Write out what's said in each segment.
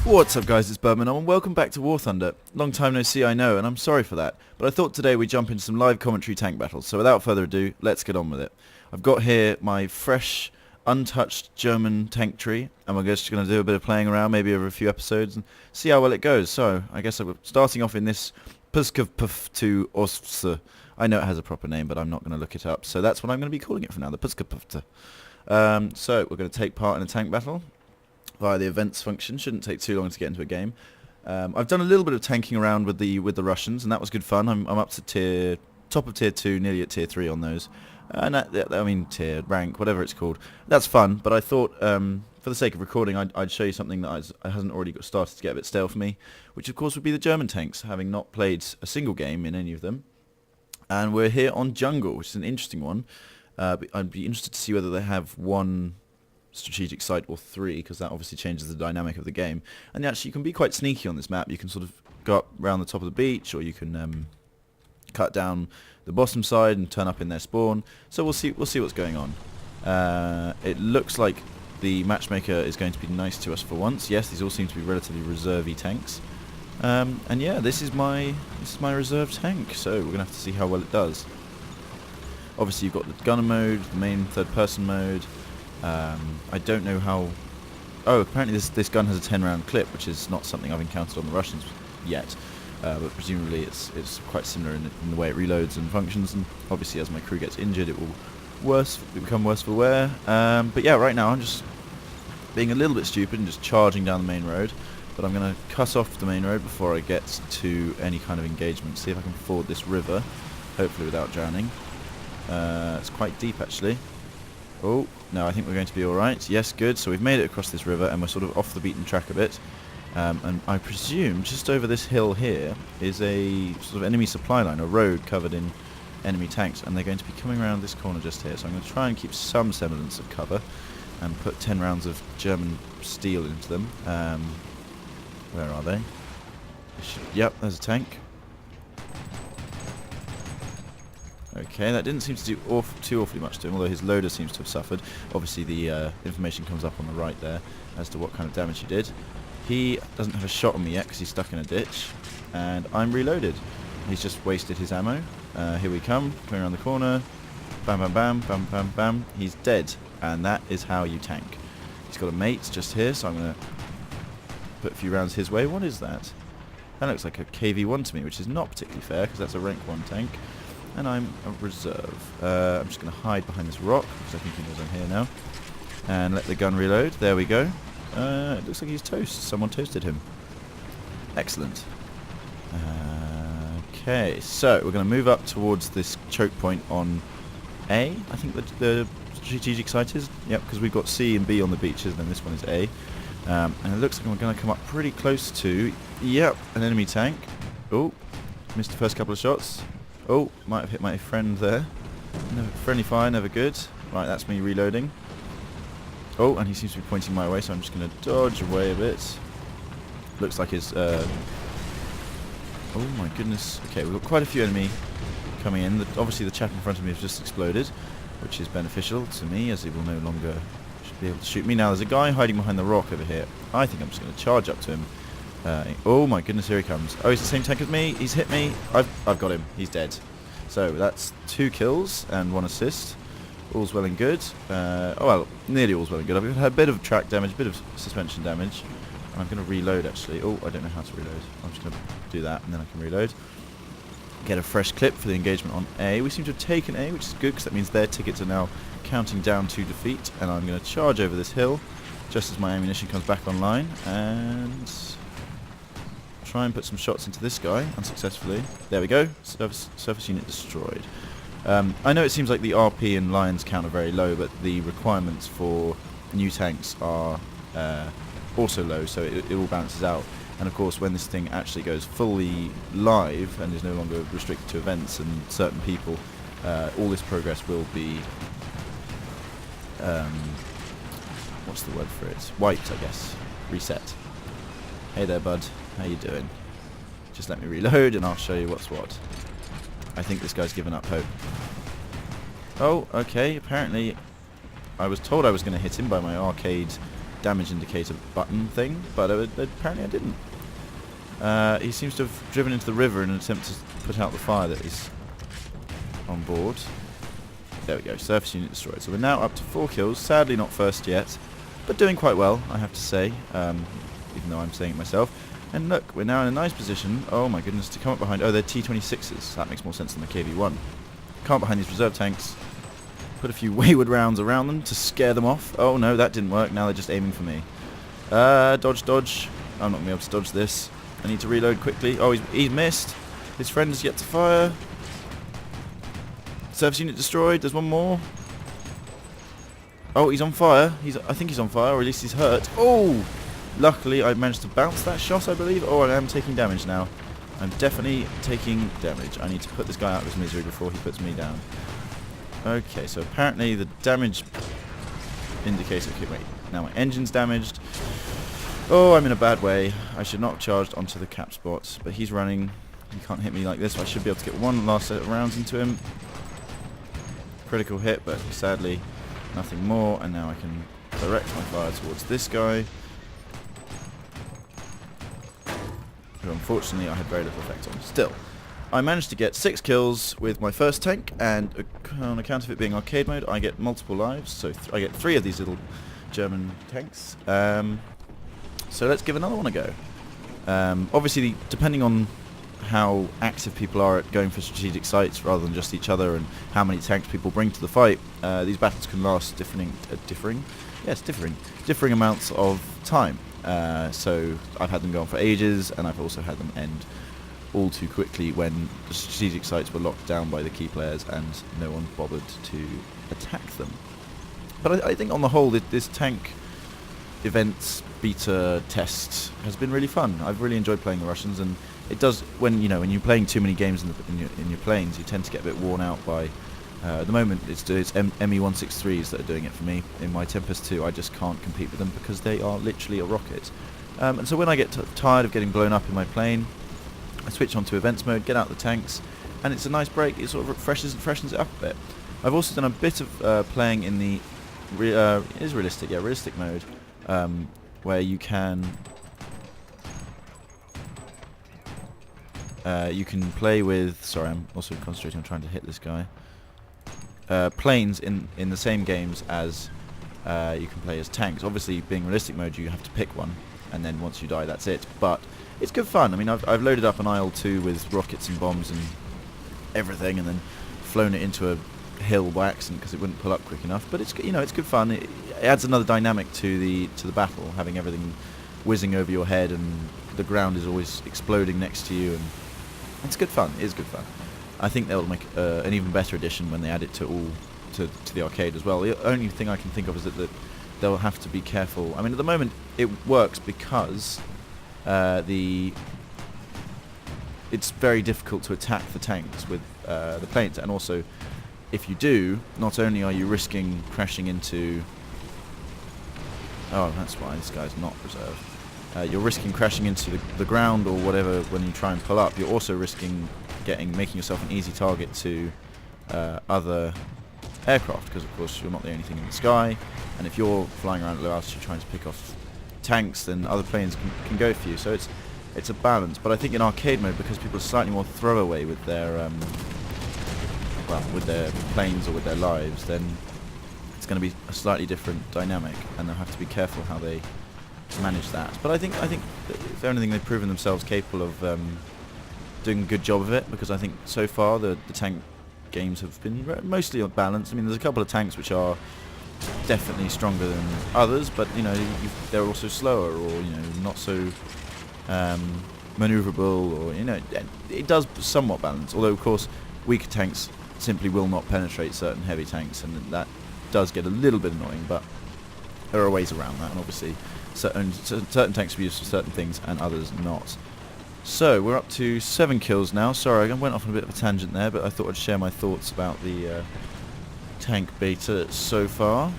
What's up guys, it's Birdman and welcome back to War Thunder. Long time no see I know, and I'm sorry for that, but I thought today we'd jump into some live commentary tank battles, so without further ado, let's get on with it. I've got here my fresh, untouched German tank tree, and we're just going to do a bit of playing around, maybe over a few episodes, and see how well it goes. So, I guess I'm starting off in this Puskov 2 Ostse. I know it has a proper name, but I'm not going to look it up, so that's what I'm going to be calling it for now, the Puskov. So, we're going to take part in a tank battle via the events function. Shouldn't take too long to get into a game. I've done a little bit of tanking around with the Russians, and that was good fun. I'm up to top of tier 2, nearly at tier 3 on those. And I mean tier, rank, whatever it's called. That's fun, but I thought for the sake of recording I'd show you something that hasn't already got started to get a bit stale for me, which of course would be the German tanks, having not played a single game in any of them. And we're here on Jungle, which is an interesting one. I'd be interested to see whether they have one strategic site or 3, because that obviously changes the dynamic of the game. And actually you can be quite sneaky on this map. You can sort of go up around the top of the beach, or you can cut down the bottom side and turn up in their spawn. So we'll see what's going on. It looks like the matchmaker is going to be nice to us for once. Yes, these all seem to be relatively reservy tanks. And yeah, this is my reserve tank, so we're gonna have to see how well it does. Obviously you've got the gunner mode, the main third person mode. I don't know how... Oh, apparently this gun has a 10-round clip, which is not something I've encountered on the Russians yet. But presumably it's quite similar in the way it reloads and functions, and obviously as my crew gets injured it will become worse for wear. But yeah, right now I'm just being a little bit stupid and just charging down the main road. But I'm going to cut off the main road before I get to any kind of engagement. See if I can ford this river, hopefully without drowning. It's quite deep actually. Oh, no, I think we're going to be alright. Yes, good. So we've made it across this river and we're sort of off the beaten track a bit. And I presume just over this hill here is a sort of enemy supply line, a road covered in enemy tanks, and they're going to be coming around this corner just here. So I'm going to try and keep some semblance of cover and put 10 rounds of German steel into them. Where are they? Yep, there's a tank. Okay, that didn't seem to do too awfully much to him, although his loader seems to have suffered. Obviously the information comes up on the right there as to what kind of damage he did. He doesn't have a shot on me yet because he's stuck in a ditch, and I'm reloaded. He's just wasted his ammo. Here we come, coming around the corner. Bam, bam, bam, bam, bam, bam. He's dead, and that is how you tank. He's got a mate just here, so I'm going to put a few rounds his way. What is that? That looks like a KV-1 to me, which is not particularly fair because that's a rank 1 tank. And I'm a reserve. I'm just going to hide behind this rock, because I think he knows I'm here now. And let the gun reload. There we go. It looks like he's toast. Someone toasted him. Excellent. Okay, so we're going to move up towards this choke point on A. I think the strategic site is. Yep, because we've got C and B on the beaches, and then this one is A. And it looks like we're going to come up pretty close to, yep, an enemy tank. Oh, missed the first couple of shots. Oh, might have hit my friend there. Friendly fire, never good. Right, that's me reloading. Oh, and he seems to be pointing my way, so I'm just going to dodge away a bit. Looks like his... Oh my goodness. Okay, we've got quite a few enemy coming in. Obviously the chap in front of me has just exploded, which is beneficial to me, as he will no longer should be able to shoot me. Now there's a guy hiding behind the rock over here. I think I'm just going to charge up to him. Oh my goodness, here he comes. Oh, he's the same tank as me. He's hit me. I've got him. He's dead. So that's 2 kills and 1 assist. All's well and good. Oh well, nearly all's well and good. I've had a bit of track damage, a bit of suspension damage. And I'm going to reload actually. Oh, I don't know how to reload. I'm just going to do that and then I can reload. Get a fresh clip for the engagement on A. We seem to have taken A, which is good because that means their tickets are now counting down to defeat. And I'm going to charge over this hill just as my ammunition comes back online. And try and put some shots into this guy unsuccessfully. There we go. Surface unit destroyed. I know it seems like the RP and Lions count are very low, but the requirements for new tanks are also low, so it all balances out. And of course, when this thing actually goes fully live and is no longer restricted to events and certain people, all this progress will be what's the word for it? Wiped, I guess. Reset. Hey there, bud. How you doing? Just let me reload and I'll show you what's what. I think this guy's given up hope. Oh, okay. Apparently, I was told I was going to hit him by my arcade damage indicator button thing, but apparently I didn't. He seems to have driven into the river in an attempt to put out the fire that is on board. There we go, surface unit destroyed. So we're now up to 4 kills, sadly not first yet, but doing quite well, I have to say, even though I'm saying it myself. And look, we're now in a nice position, oh my goodness, to come up behind, oh they're T-26s, that makes more sense than the KV-1. Come up behind these reserve tanks, put a few wayward rounds around them to scare them off. Oh no, that didn't work, now they're just aiming for me. Dodge, dodge, I'm not going to be able to dodge this. I need to reload quickly. Oh, he's missed. His friend is yet to fire. Service unit destroyed. There's one more. Oh, he's on fire. I think he's on fire, or at least he's hurt. Oh! Luckily, I managed to bounce that shot, I believe. Oh, I am taking damage now. I'm definitely taking damage. I need to put this guy out of his misery before he puts me down. Okay, so apparently the damage indicator... Okay, wait. Now my engine's damaged. Oh, I'm in a bad way. I should not have charged onto the cap spot, but he's running. He can't hit me like this, so I should be able to get one last set of rounds into him. Critical hit, but sadly nothing more, and now I can direct my fire towards this guy, who unfortunately I had very little effect on. Still, I managed to get 6 kills with my first tank, and on account of it being arcade mode, I get multiple lives, so I get 3 of these little German tanks. So let's give another one a go. Obviously, depending on how active people are at going for strategic sites rather than just each other, and how many tanks people bring to the fight, these battles can last differing amounts of time. So I've had them go on for ages, and I've also had them end all too quickly when the strategic sites were locked down by the key players and no one bothered to attack them. But I think on the whole, this tank events beta test has been really fun. I've really enjoyed playing the Russians, and it does, when you're playing too many games in your planes, you tend to get a bit worn out by. At the moment, it's ME-163s that are doing it for me. In my Tempest 2, I just can't compete with them because they are literally a rocket. And so when I get tired of getting blown up in my plane, I switch on to events mode, get out the tanks, and it's a nice break. It sort of freshens it up a bit. I've also done a bit of playing in the realistic mode, where you can play with. Sorry, I'm also concentrating on trying to hit this guy. Planes in the same games as you can play as tanks. Obviously, being realistic mode, you have to pick one, and then once you die, that's it. But it's good fun. I mean, I've loaded up an IL-2 with rockets and bombs and everything, and then flown it into a hill by accident because it wouldn't pull up quick enough. But it's good fun. It adds another dynamic to the battle, having everything whizzing over your head and the ground is always exploding next to you, and it's good fun. It is good fun. I think they'll make an even better edition when they add it to the arcade as well. The only thing I can think of is that they'll have to be careful. I mean, at the moment it works because it's very difficult to attack the tanks with the planes, and also if you do, not only are you risking crashing into... Oh, that's why this guy's not reserved. You're risking crashing into the ground or whatever when you try and pull up. You're also risking making yourself an easy target to other aircraft, because of course you're not the only thing in the sky, and if you're flying around at low altitude trying to pick off tanks, then other planes can go for you. So it's a balance. But I think in arcade mode, because people are slightly more throwaway with their with their planes or with their lives, then it's going to be a slightly different dynamic, and they'll have to be careful how they manage that. But I think if anything, they've proven themselves capable of doing a good job of it, because I think so far the tank games have been mostly balanced. I mean, there's a couple of tanks which are definitely stronger than others, but they're also slower, or not so maneuverable, or it does somewhat balance. Although of course weaker tanks simply will not penetrate certain heavy tanks, and that does get a little bit annoying, but there are ways around that, and obviously certain tanks are used for certain things and others not. So we're up to 7 kills now. Sorry, I went off on a bit of a tangent there, but I thought I'd share my thoughts about the tank beta so far.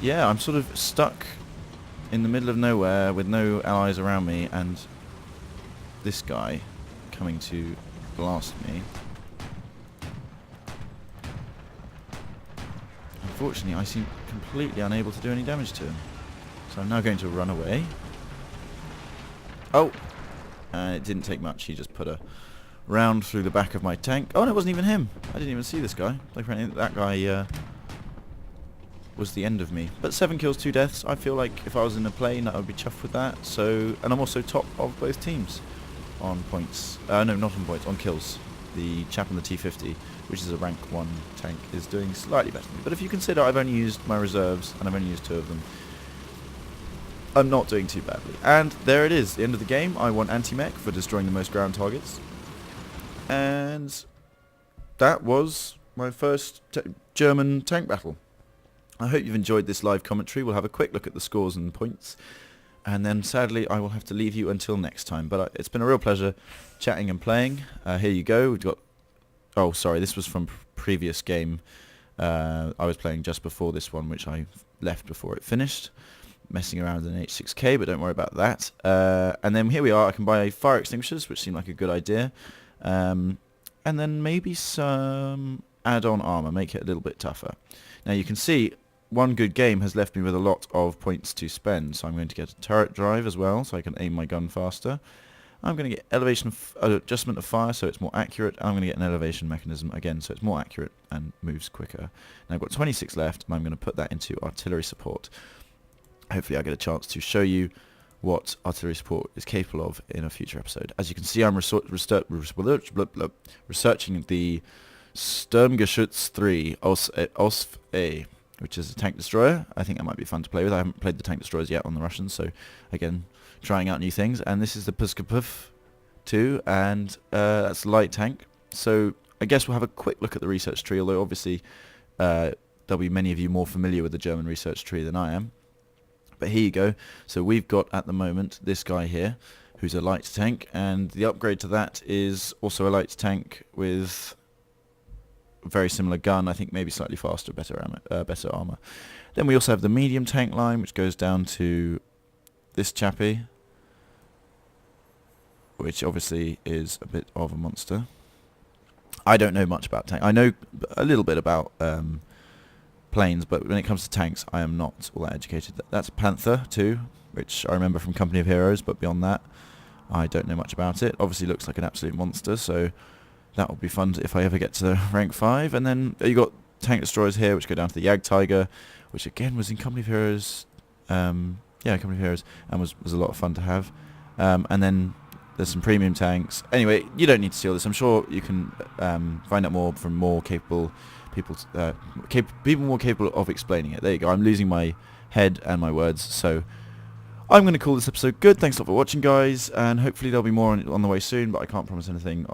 Yeah, I'm sort of stuck in the middle of nowhere with no allies around me, and this guy coming to blast me. Unfortunately, I seem completely unable to do any damage to him. So I'm now going to run away. Oh! And it didn't take much. He just put a round through the back of my tank. Oh, no, it wasn't even him. I didn't even see this guy. Like, apparently that guy was the end of me. But 7 kills, 2 deaths. I feel like if I was in a plane, I would be chuffed with that. So, and I'm also top of both teams on points. No, not on points, on kills. The chap on the T50, which is a rank 1 tank, is doing slightly better than me. But if you consider I've only used my reserves, and I've only used 2 of them, I'm not doing too badly. And there it is, the end of the game. I won anti-mech for destroying the most ground targets. And that was my first German tank battle. I hope you've enjoyed this live commentary. We'll have a quick look at the scores and points. And then sadly I will have to leave you until next time. But it's been a real pleasure chatting and playing. Here you go. We've got... Oh, sorry, this was from previous game. I was playing just before this one, which I left before it finished. Messing around with an H6K, but don't worry about that. And then here we are. I can buy fire extinguishers, which seemed like a good idea. And then maybe some add-on armor, make it a little bit tougher. Now you can see one good game has left me with a lot of points to spend, so I'm going to get a turret drive as well, so I can aim my gun faster. I'm going to get elevation adjustment of fire, so it's more accurate. I'm going to get an elevation mechanism again, so it's more accurate and moves quicker. Now I've got 26 left, and I'm going to put that into artillery support. Hopefully I get a chance to show you what artillery support is capable of in a future episode. As you can see, I'm researching the Sturmgeschütz 3 Osf A, which is a tank destroyer. I think that might be fun to play with. I haven't played the tank destroyers yet on the Russians, so again, trying out new things. And this is the Puskapuf 2, and that's a light tank. So I guess we'll have a quick look at the research tree, although obviously there'll be many of you more familiar with the German research tree than I am. But here you go. So we've got at the moment this guy here, who's a light tank, and the upgrade to that is also a light tank with a very similar gun. I think maybe slightly faster, better armor. Then we also have the medium tank line, which goes down to this chappie, which obviously is a bit of a monster. I don't know much about tank. I know a little bit about planes, but when it comes to tanks, I am not all that educated. That's Panther 2, which I remember from Company of Heroes, but beyond that, I don't know much about it. Obviously looks like an absolute monster, so that will be fun if I ever get to rank 5. And then you got tank destroyers here, which go down to the Jagdtiger, which again was in Company of Heroes. Yeah, Company of Heroes, and was a lot of fun to have. And then there's some premium tanks. Anyway, you don't need to see all this. I'm sure you can find out more from more capable people more capable of explaining it. There you go. I'm losing my head and my words, so I'm going to call this episode good. Thanks a lot for watching, guys, and hopefully there'll be more on the way soon, but I can't promise anything.